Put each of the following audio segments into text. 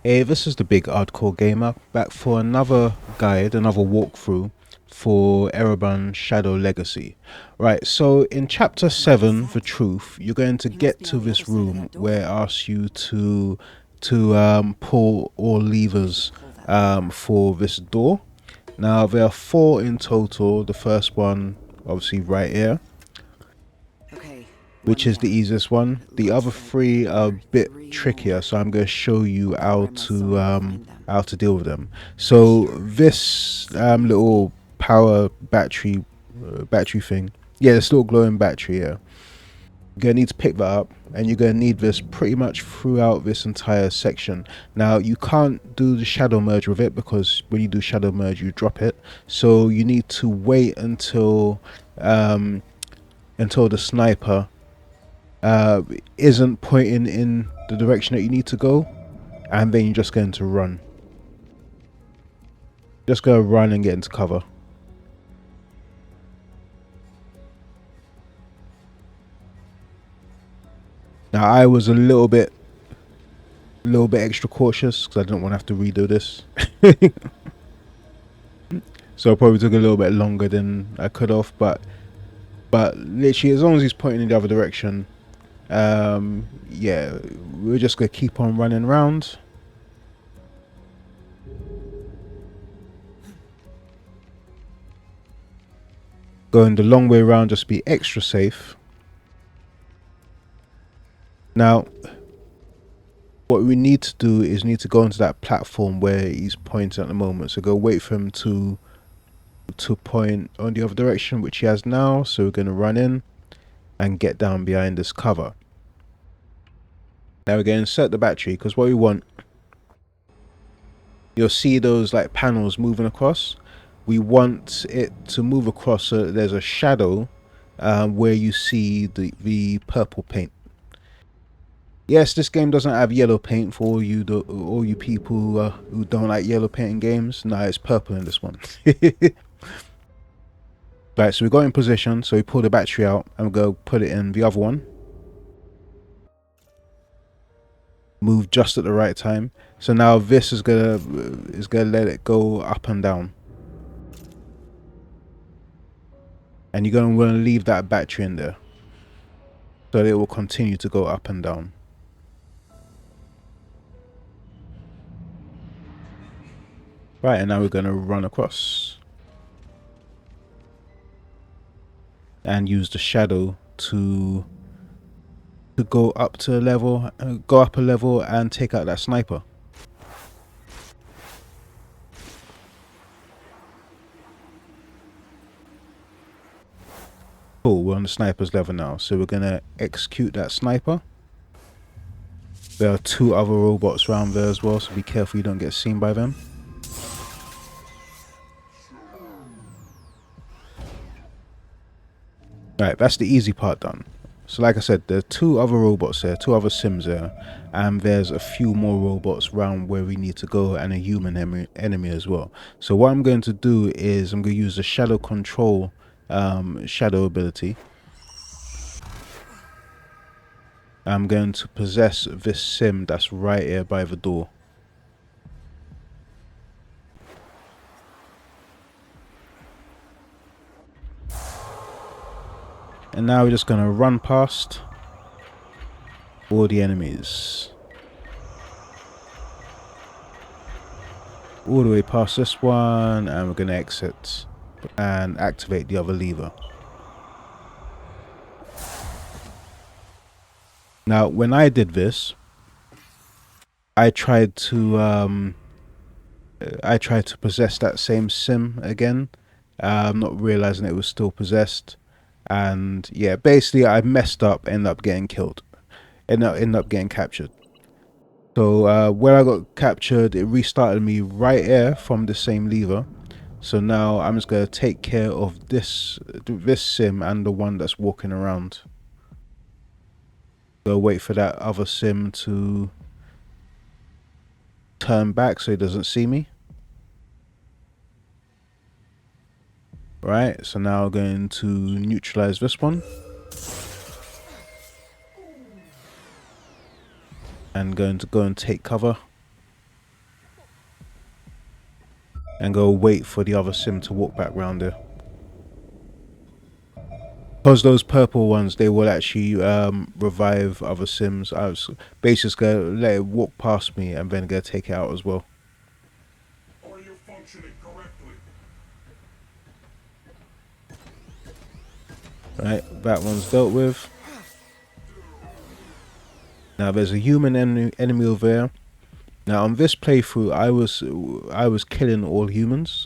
Hey, this is the Big Hardcore Gamer back for another guide, another walkthrough for Ereban Shadow Legacy. Right, so in chapter 7, The Truth, you're going to get to this room where it asks you to pull all levers for this door. Now there are 4 in total. The first one, obviously, right here, which is the easiest one. The other 3 are a bit trickier, so I'm going to show you how to deal with them. So this little power battery thing, yeah, this little glowing battery here. You're gonna need to pick that up, and you're gonna need this pretty much throughout this entire section. Now you can't do the shadow merge with it because when you do shadow merge, you drop it. So you need to wait until the sniper isn't pointing in the direction that you need to go, and then you're just going to run. Just go run and get into cover. Now I was a little bit extra cautious because I didn't want to have to redo this. So it probably took a little bit longer than I could have, but literally as long as he's pointing in the other direction, yeah, we're just gonna keep on running around. Going the long way around, just be extra safe. Now what we need to do is need to go into that platform where he's pointing at the moment. So go wait for him to point on the other direction, which he has now. So we're going to run in and get down behind this cover. Now we're going to insert the battery, because what we want, you'll see those like panels moving across. We want it to move across so that there's a shadow where you see the purple paint. Yes, this game doesn't have yellow paint for all you people who don't like yellow paint in games. No, it's purple in this one. Right, so we got in position, so we pull the battery out and we go put it in the other one. Move just at the right time. So now this is gonna let it go up and down. And you're gonna want to leave that battery in there, so that it will continue to go up and down. Right, and now we're gonna run across. And use the shadow to go up to a level, and take out that sniper. Cool, we're on the sniper's level now, so we're gonna execute that sniper. There are 2 other robots around there as well, so be careful you don't get seen by them. Right, that's the easy part done. So like I said, there are 2 other robots there, 2 other sims there, and there's a few more robots around where we need to go, and a human enemy as well. So what I'm going to do is I'm going to use the shadow control shadow ability. I'm going to possess this sim that's right here by the door. And now we're just going to run past all the enemies. All the way past this one, and we're going to exit and activate the other lever. Now, when I did this, I tried to possess that same sim again, not realizing it was still possessed. And yeah, basically I messed up, ended up getting killed, ended up getting captured. So when I got captured, it restarted me right here from the same lever. So now I'm just gonna take care of this sim and the one that's walking around. Go wait for that other sim to turn back so he doesn't see me. Right, so now I'm going to neutralize this one. And going to go and take cover. and go wait for the other sim to walk back round there. Because those purple ones, they will actually revive other sims. I was basically just gonna let it walk past me and then gonna take it out as well. Are you functioning correctly? Right, that one's dealt with. Now there's a human enemy over there. Now on this playthrough, I was killing all humans.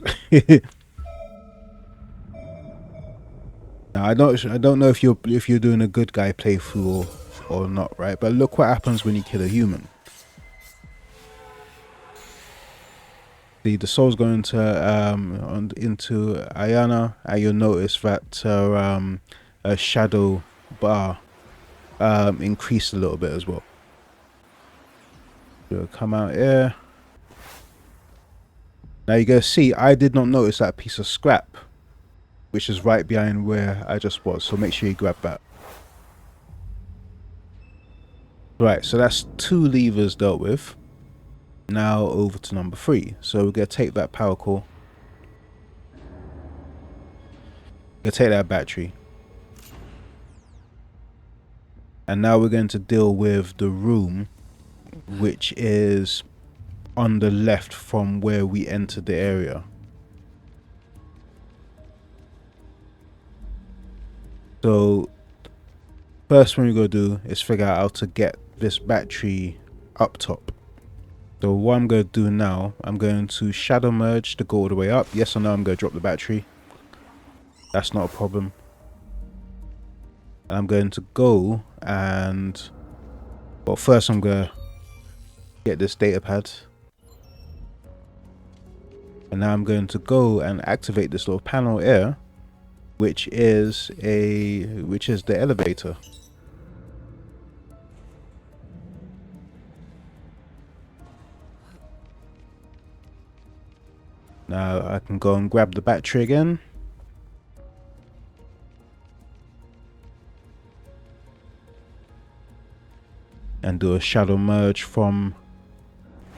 Now I don't know if you're doing a good guy playthrough or not, right? But look what happens when you kill a human. The soul's going to into Ayana, and you'll notice that a shadow bar increased a little bit as well. So come out here. Now you're gonna see I did not notice that piece of scrap, which is right behind where I just was. So make sure you grab that. Right, so that's 2 levers dealt with. Now over to number 3. So we're gonna take that power core. We're gonna take that battery. And now we're going to deal with the room, which is on the left from where we entered the area. So first thing we're going to do is figure out how to get this battery up top. So what I'm going to do now, I'm going to shadow merge to go all the way up. Yes or no, I'm going to drop the battery. That's not a problem. And I'm going to go and, well, first I'm going to get this data pad. And now I'm going to go and activate this little panel here, which is the elevator. Now I can go and grab the battery again. And do a shadow merge from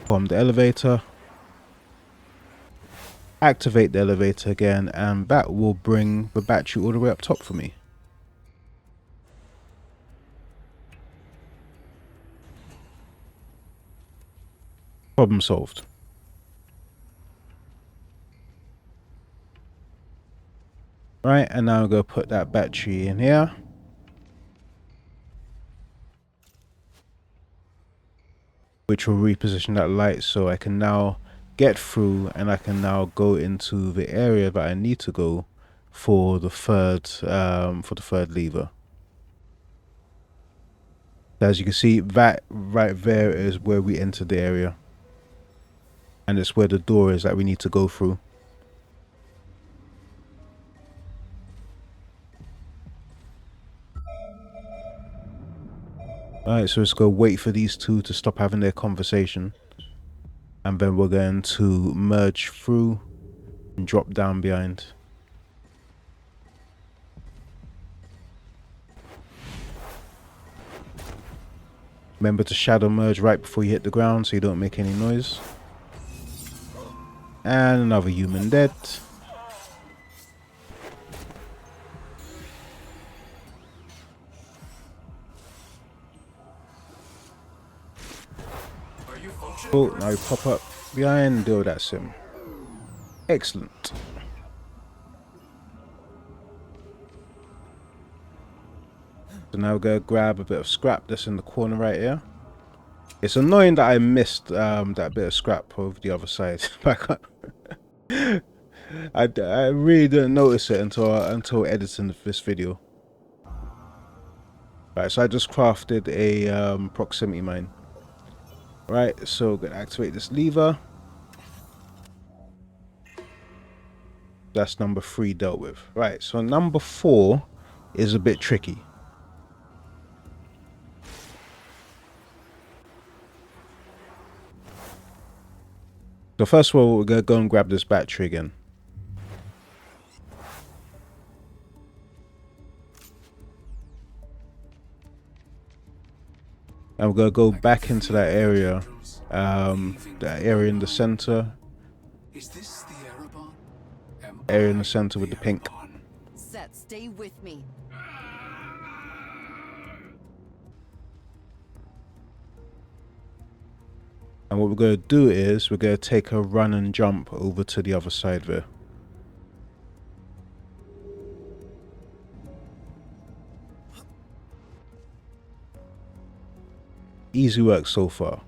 the elevator. Activate the elevator again, and that will bring the battery all the way up top for me. Problem solved. Right, and now I'm going to put that battery in here. Which will reposition that light, so I can now get through and I can now go into the area that I need to go for the third lever. As you can see, that right there is where we entered the area, and it's where the door is that we need to go through. Alright, so let's go wait for these two to stop having their conversation, and then we're going to merge through and drop down behind. Remember to shadow merge right before you hit the ground so you don't make any noise. And another human dead. Cool, now we pop up behind and deal with that sim. Excellent. So now we're going to grab a bit of scrap that's in the corner right here. It's annoying that I missed that bit of scrap over the other side. I really didn't notice it until editing this video. Right, so I just crafted a proximity mine. Right, so we're going to activate this lever. That's number 3 dealt with. Right, so number 4 is a bit tricky. So first of all, we're going to go and grab this battery again. And we're going to go back into that area in the center. Is this the area in the center with the pink. Set, stay with me. And what we're going to do is we're going to take a run and jump over to the other side there. Easy work so far.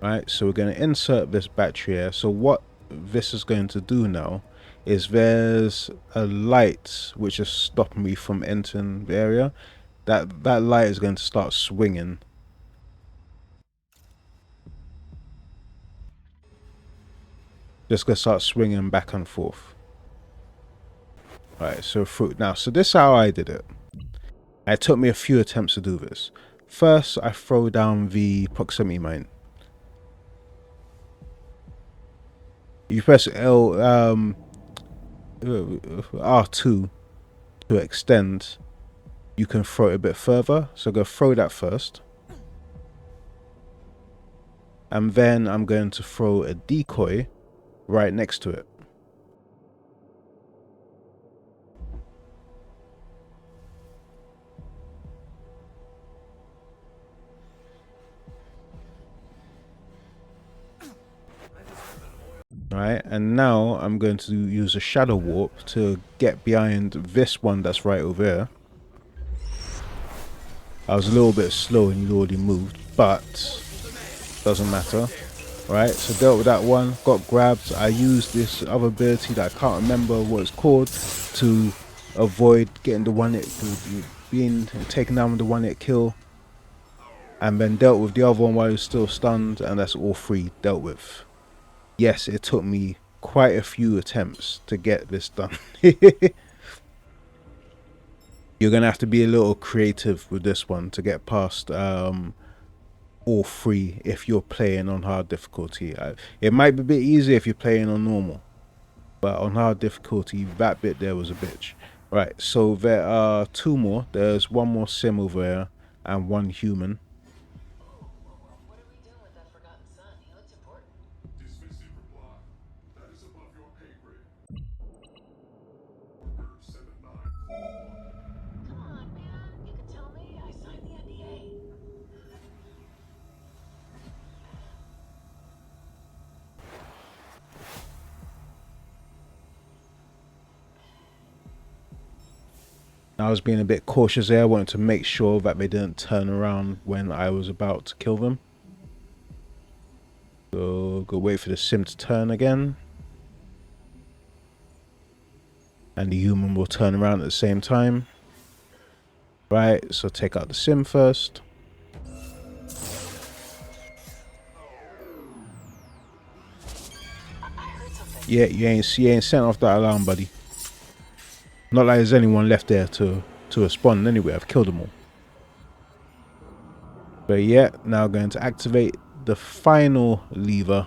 Right, so we're going to insert this battery here. So what this is going to do now is there's a light which is stopping me from entering the area. That light is going to start swinging. Just going to start swinging back and forth. Right, so through now, so this is how I did it. It took me a few attempts to do this. First, I throw down the proximity mine. You press R2 to extend. You can throw it a bit further, so go throw that first. And then I'm going to throw a decoy right next to it. Right, and now I'm going to use a shadow warp to get behind this one that's right over there. I was a little bit slow and you already moved, but doesn't matter. Right, so dealt with that one, got grabbed. I used this other ability that I can't remember what it's called to avoid getting the one hit, being taken down with the one hit kill, and then dealt with the other one while he was still stunned, and that's all three dealt with. Yes, it took me quite a few attempts to get this done. You're gonna have to be a little creative with this one to get past all three if you're playing on hard difficulty. It might be a bit easier if you're playing on normal, but on hard difficulty, that bit there was a bitch. Right, so there are two more. There's one more sim over there and one human. What are we doing with that forgotten son? He looks important. Dismissive reply. That is above your pay grade. Order 7941. Come on, man. You can tell me. I signed the NDA. I was being a bit cautious there. I wanted to make sure that they didn't turn around when I was about to kill them. So go wait for the sim to turn again. And the human will turn around at the same time. Right, so take out the sim first. Yeah, you ain't sent off that alarm, buddy. Not like there's anyone left there to respond anyway. I've killed them all. But yeah, now going to activate the final lever.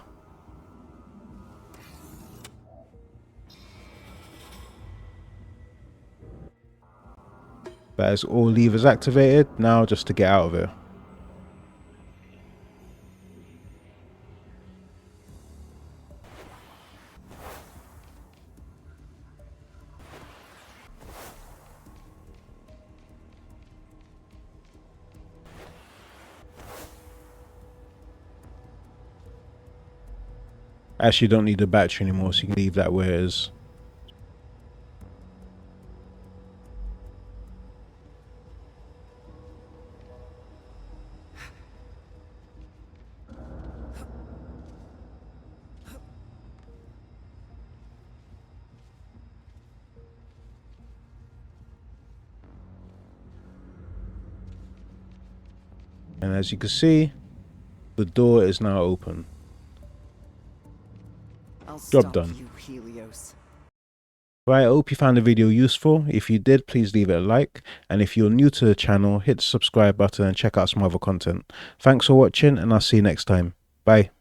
That is all levers activated. Now just to get out of here. Actually, you don't need the battery anymore, so you can leave that where it is. And as you can see, the door is now open. Job done. You, Helios. Right, I hope you found the video useful. If you did, please leave it a like. And if you're new to the channel, hit the subscribe button and check out some other content. Thanks for watching, and I'll see you next time. Bye.